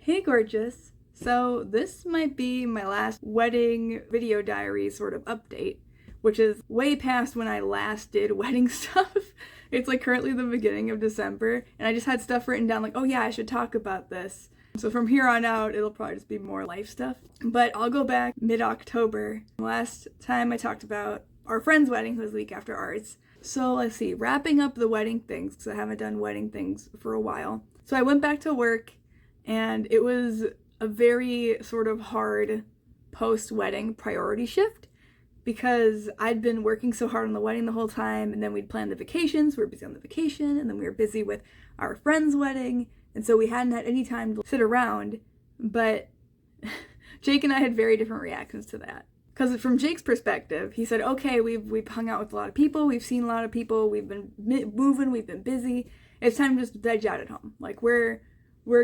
Hey gorgeous! So this might be my last wedding video diary sort of update, which is way past when I last did wedding stuff. It's like currently the beginning of December, and I just had stuff written down like, oh yeah, I should talk about this. So from here on out, it'll probably just be more life stuff. But I'll go back mid-October. Last time I talked about our friend's wedding, who was the week after ours. So let's see, wrapping up the wedding things, because I haven't done wedding things for a while. So I went back to work, and it was a very sort of hard post-wedding priority shift because I'd been working so hard on the wedding the whole time, and then we'd planned the vacations, we were busy on the vacation, and then we were busy with our friend's wedding, and so we hadn't had any time to sit around. But Jake and I had very different reactions to that. Because from Jake's perspective, he said, okay, we've hung out with a lot of people, we've seen a lot of people, we've been moving, we've been busy, it's time to just veg out at home. Like, we're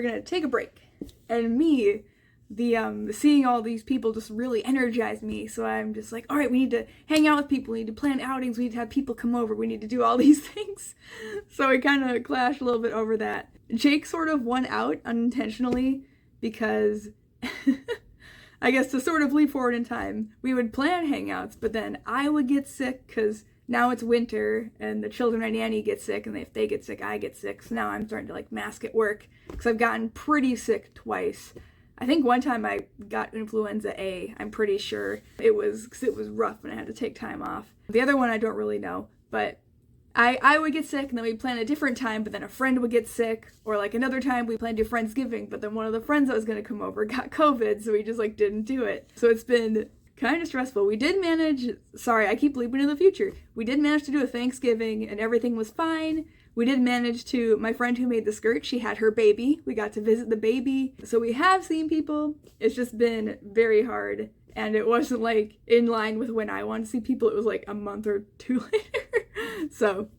gonna take a break. And me, the seeing all these people just really energized me, so I'm just like, all right, we need to hang out with people, we need to plan outings, we need to have people come over, we need to do all these things. So we kind of clashed a little bit over that. Jake sort of won out unintentionally because I guess to sort of leap forward in time, we would plan hangouts, but then I would get sick because now it's winter and the children and nanny get sick, and if they get sick, I get sick. So now I'm starting to like mask at work because I've gotten pretty sick twice. I think one time I got influenza A. I'm pretty sure it was because it was rough and I had to take time off. The other one I don't really know, but I would get sick and then we'd plan a different time, but then a friend would get sick, or like another time we planned to do Friendsgiving, but then one of the friends that was going to come over got COVID, so we just like didn't do it. So it's been kind of stressful. We did manage, sorry, I keep leaping into the future. We did manage to do a Thanksgiving and everything was fine. We did manage to, my friend who made the skirt, she had her baby. We got to visit the baby. So we have seen people. It's just been very hard. And it wasn't like in line with when I wanted to see people. It was like a month or two later. So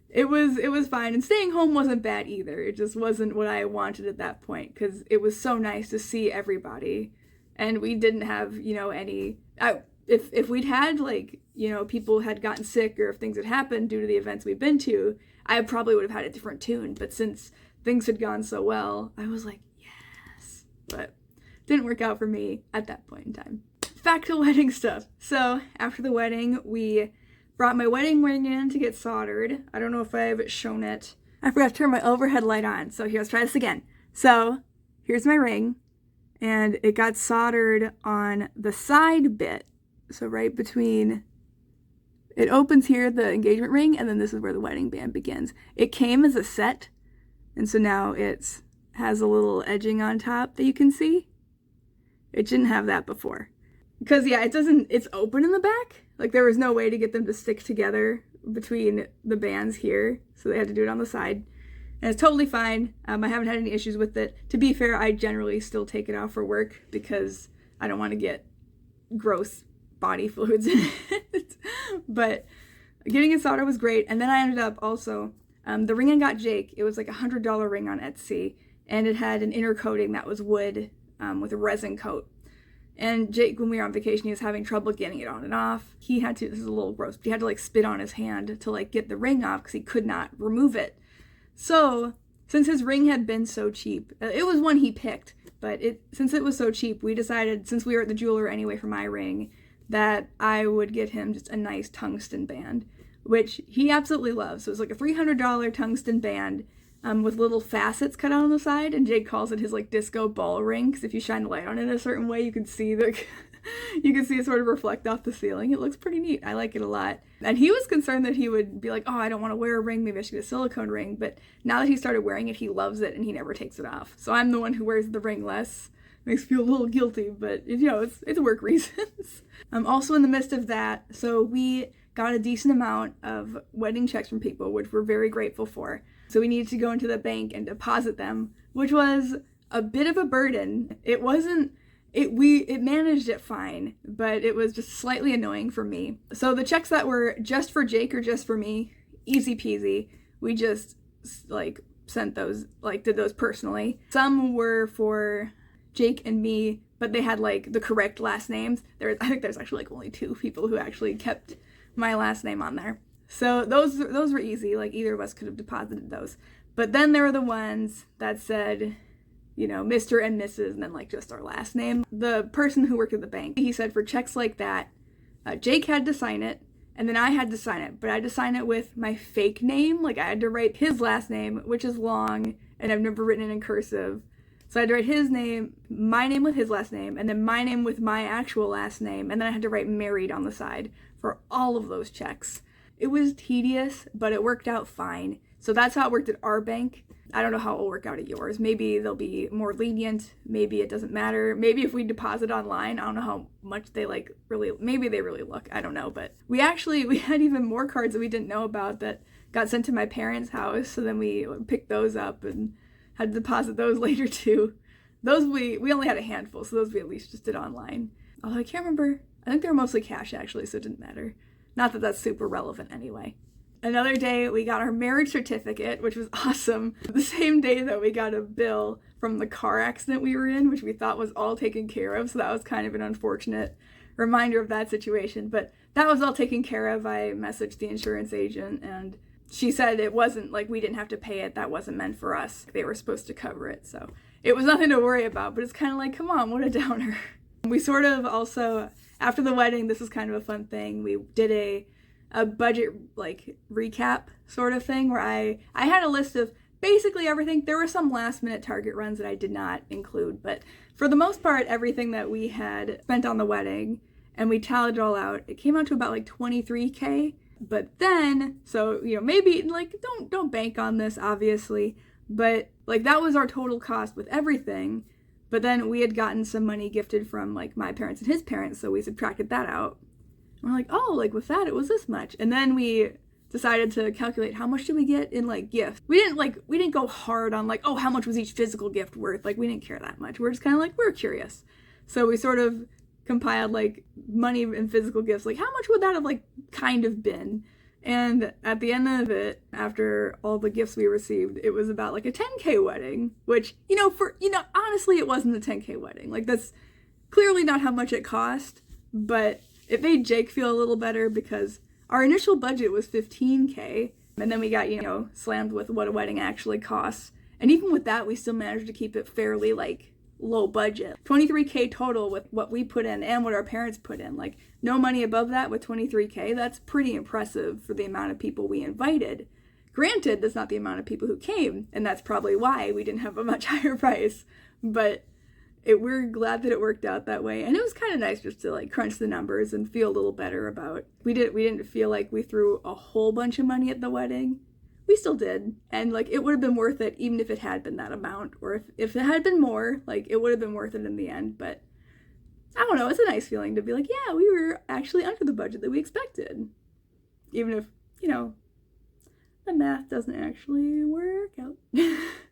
it was fine. And staying home wasn't bad either. It just wasn't what I wanted at that point because it was so nice to see everybody. And we didn't have, any, if we'd had like, people had gotten sick or if things had happened due to the events we've been to, I probably would have had a different tune. But since things had gone so well, I was like, yes. But didn't work out for me at that point in time. Back to wedding stuff. So after the wedding, we brought my wedding ring in to get soldered. I don't know if I've shown it. I forgot to turn my overhead light on. So here, let's try this again. So here's my ring. And it got soldered on the side bit. So right between, it opens here, the engagement ring, and then this is where the wedding band begins. It came as a set, and so now it has a little edging on top that you can see. It didn't have that before. Because yeah, it's open in the back. Like there was no way to get them to stick together between the bands here, so they had to do it on the side. And it's totally fine. I haven't had any issues with it. To be fair, I generally still take it out for work because I don't want to get gross body fluids in it. But getting it soldered was great. And then I ended up also, the ring I got Jake, it was like $100 ring on Etsy. And it had an inner coating that was wood with a resin coat. And Jake, when we were on vacation, he was having trouble getting it on and off. He had to, this is a little gross, but he had to like spit on his hand to like get the ring off because he could not remove it. So, since his ring had been so cheap, it was one he picked, but since it was so cheap, we decided, since we were at the jeweler anyway for my ring, that I would get him just a nice tungsten band, which he absolutely loves. So it was like a $300 tungsten band with little facets cut out on the side, and Jake calls it his like disco ball ring, because if you shine the light on it a certain way, you can see it sort of reflect off the ceiling. It looks pretty neat. I like it a lot. And he was concerned that he would be like, oh, I don't want to wear a ring. Maybe I should get a silicone ring. But now that he started wearing it, he loves it and he never takes it off. So I'm the one who wears the ring less. Makes me feel a little guilty, but it's work reasons. I'm also in the midst of that. So we got a decent amount of wedding checks from people, which we're very grateful for. So we needed to go into the bank and deposit them, which was a bit of a burden. It managed it fine, but it was just slightly annoying for me. So the checks that were just for Jake or just for me, easy peasy. We just like sent those, like did those personally. Some were for Jake and me, but they had like the correct last names. I think there's actually like only 2 people who actually kept my last name on there. So those were easy. Like either of us could have deposited those. But then there were the ones that said, Mr. and Mrs. and then like just our last name. The person who worked at the bank, he said for checks like that, Jake had to sign it, and then I had to sign it, but I had to sign it with my fake name. Like I had to write his last name, which is long, and I've never written it in cursive. So I had to write his name, my name with his last name, and then my name with my actual last name, and then I had to write married on the side for all of those checks. It was tedious, but it worked out fine. So that's how it worked at our bank. I don't know how it will work out at yours. Maybe they'll be more lenient. Maybe it doesn't matter. Maybe if we deposit online, I don't know how much they maybe they really look. I don't know. But we had even more cards that we didn't know about that got sent to my parents' house. So then we picked those up and had to deposit those later too. Those we only had a handful, so those we at least just did online. Although I can't remember. I think they were mostly cash actually, so it didn't matter. Not that that's super relevant anyway. Another day, we got our marriage certificate, which was awesome. The same day that we got a bill from the car accident we were in, which we thought was all taken care of, so that was kind of an unfortunate reminder of that situation. But that was all taken care of. I messaged the insurance agent, and she said it wasn't, like, we didn't have to pay it. That wasn't meant for us. They were supposed to cover it, so it was nothing to worry about. But it's kind of like, come on, what a downer. We sort of also, after the wedding, this was kind of a fun thing. We did a budget like recap sort of thing where I had a list of basically everything. There were some last minute Target runs that I did not include, but for the most part, everything that we had spent on the wedding, and we tallied it all out, it came out to about like $23K. But then, so maybe like don't bank on this obviously, but like that was our total cost with everything. But then we had gotten some money gifted from like my parents and his parents, so we subtracted that out. We're like, oh, like with that, it was this much. And then we decided to calculate how much did we get in like gifts. We didn't go hard on like, oh, how much was each physical gift worth? Like we didn't care that much. We're just kind of like, we're curious. So we sort of compiled like money and physical gifts. Like how much would that have like kind of been? And at the end of it, after all the gifts we received, it was about like a 10K wedding, which, honestly, it wasn't a 10K wedding. Like that's clearly not how much it cost, but it made Jake feel a little better because our initial budget was 15K, and then we got, slammed with what a wedding actually costs. And even with that, we still managed to keep it fairly, like, low budget. 23K total with what we put in and what our parents put in. Like, no money above that with 23K. That's pretty impressive for the amount of people we invited. Granted, that's not the amount of people who came, and that's probably why we didn't have a much higher price. But we're glad that it worked out that way, and it was kind of nice just to like crunch the numbers and feel a little better about. We didn't feel like we threw a whole bunch of money at the wedding. We still did, and like it would have been worth it even if it had been that amount, or if it had been more, like it would have been worth it in the end. But I don't know, it's a nice feeling to be like, yeah, we were actually under the budget that we expected, even if the math doesn't actually work out.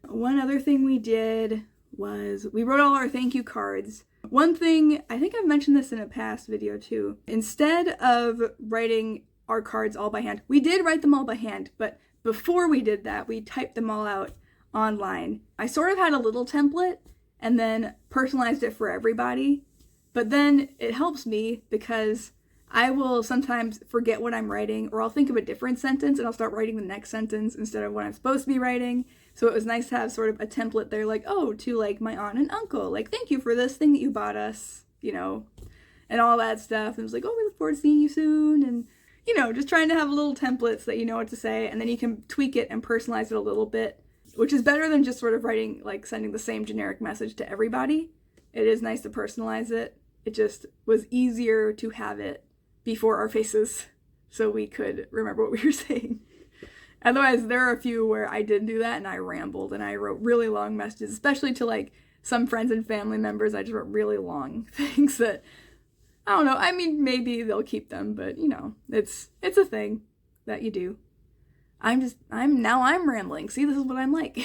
One other thing we did was we wrote all our thank you cards. One thing, I think I've mentioned this in a past video too, instead of writing our cards all by hand, we did write them all by hand, but before we did that, we typed them all out online. I sort of had a little template and then personalized it for everybody, but then it helps me because I will sometimes forget what I'm writing, or I'll think of a different sentence and I'll start writing the next sentence instead of what I'm supposed to be writing. So it was nice to have sort of a template there, like, oh, to like my aunt and uncle, like, thank you for this thing that you bought us, and all that stuff. And it was like, oh, we look forward to seeing you soon. And, just trying to have a little template so that you know what to say. And then you can tweak it and personalize it a little bit, which is better than just sort of writing, like sending the same generic message to everybody. It is nice to personalize it. It just was easier to have it before our faces so we could remember what we were saying. Otherwise, there are a few where I did do that and I rambled and I wrote really long messages, especially to like some friends and family members. I just wrote really long things that, I don't know, I mean, maybe they'll keep them, but it's a thing that you do. I'm rambling. See, this is what I'm like.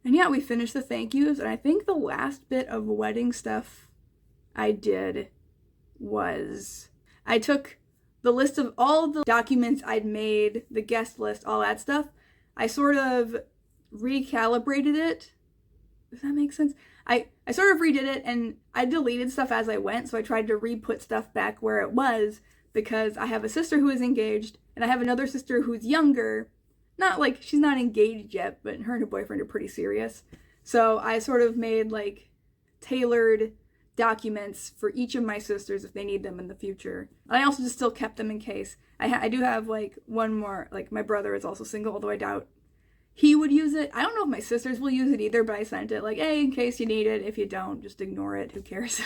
And yeah, we finished the thank yous, and I think the last bit of wedding stuff I did was I took the list of all the documents I'd made, the guest list, all that stuff. I sort of recalibrated it. Does that make sense? I sort of redid it, and I deleted stuff as I went, so I tried to re-put stuff back where it was, because I have a sister who is engaged, and I have another sister who's younger. Not like, she's not engaged yet, but her and her boyfriend are pretty serious. So I sort of made like tailored documents for each of my sisters if they need them in the future. I also just still kept them in case. I do have like one more, like my brother is also single, although I doubt he would use it. I don't know if my sisters will use it either, but I sent it like, hey, in case you need it. If you don't, just ignore it. Who cares?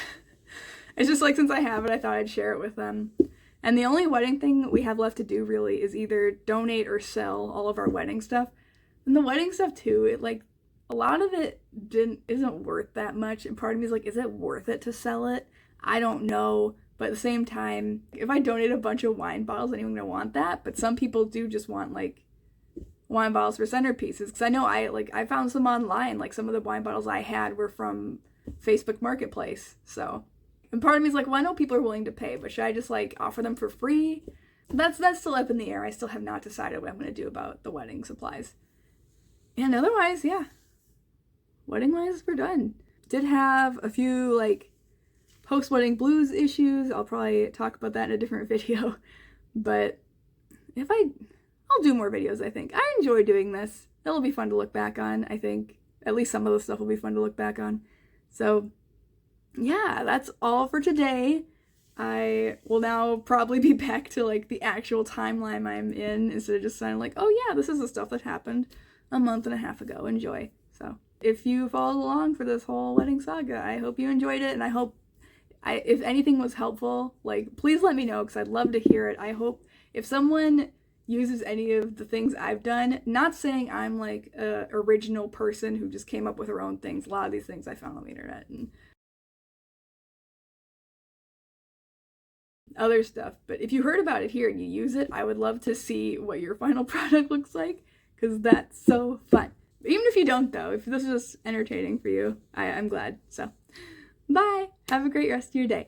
It's just like, since I have it, I thought I'd share it with them. And the only wedding thing we have left to do really is either donate or sell all of our wedding stuff. And the wedding stuff too, it like, a lot of it isn't worth that much. And part of me is like, is it worth it to sell it? I don't know. But at the same time, if I donate a bunch of wine bottles, anyone gonna want that? But some people do just want like wine bottles for centerpieces. Because I know I found some online. Like some of the wine bottles I had were from Facebook Marketplace. So, and part of me is like, well, I know people are willing to pay, but should I just like offer them for free? That's still up in the air. I still have not decided what I'm gonna do about the wedding supplies. And otherwise, yeah. Wedding-wise, we're done. Did have a few like post-wedding blues issues. I'll probably talk about that in a different video. But I'll do more videos, I think. I enjoy doing this. It'll be fun to look back on, I think. At least some of the stuff will be fun to look back on. So, yeah, that's all for today. I will now probably be back to like the actual timeline I'm in instead of just sounding like, oh yeah, this is the stuff that happened a month and a half ago. Enjoy. So, if you followed along for this whole wedding saga, I hope you enjoyed it, and I hope if anything was helpful, like, please let me know, because I'd love to hear it. I hope if someone uses any of the things I've done, not saying I'm like a original person who just came up with her own things. A lot of these things I found on the internet and other stuff, but if you heard about it here and you use it, I would love to see what your final product looks like, because that's so fun. Even if you don't, though, if this is just entertaining for you, I'm glad. So, bye! Have a great rest of your day.